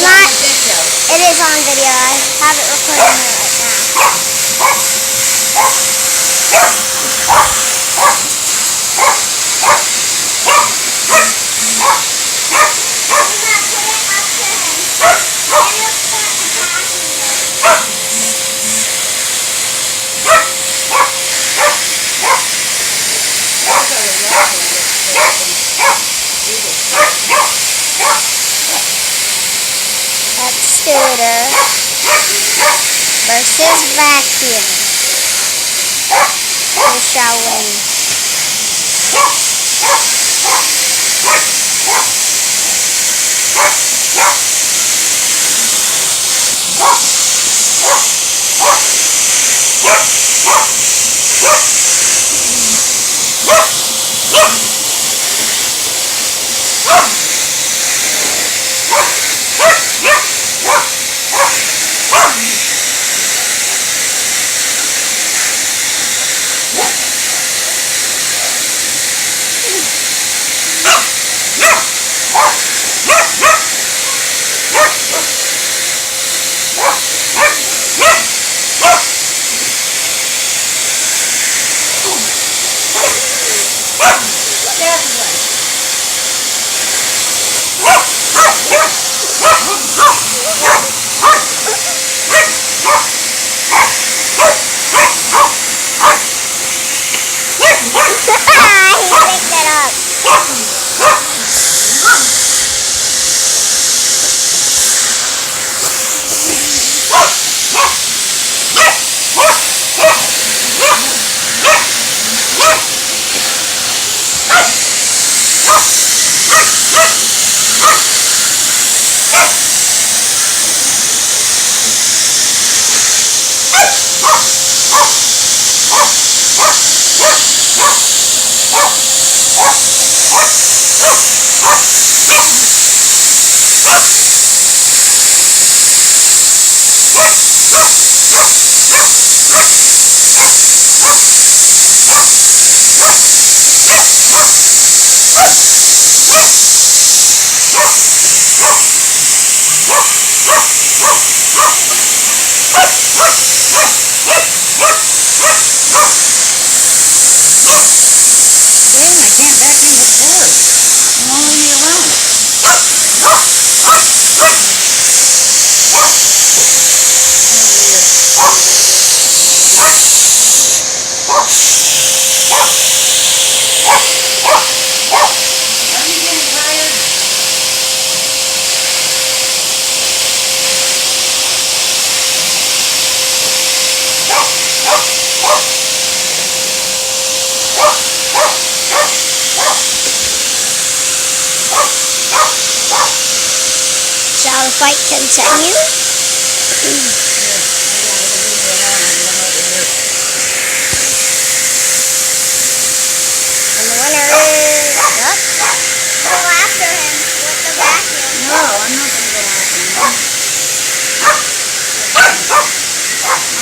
not. It is on video. I have it recording it right now. Scooter versus vacuum. Who shall win? Shall the fight continue? And the winner is... Go after him with the vacuum. No, I'm not going to go after him.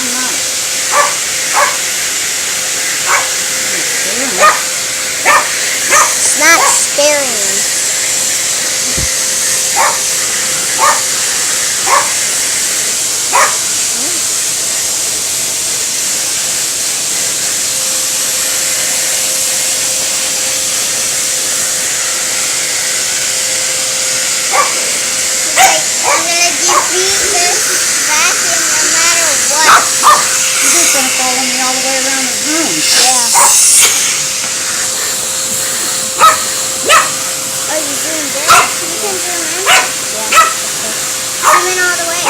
I'm not. It's not staring. Follow me all the way around the room. Yeah. Oh, you zoomed in? You can zoom in? Yeah. Zoom in all the way.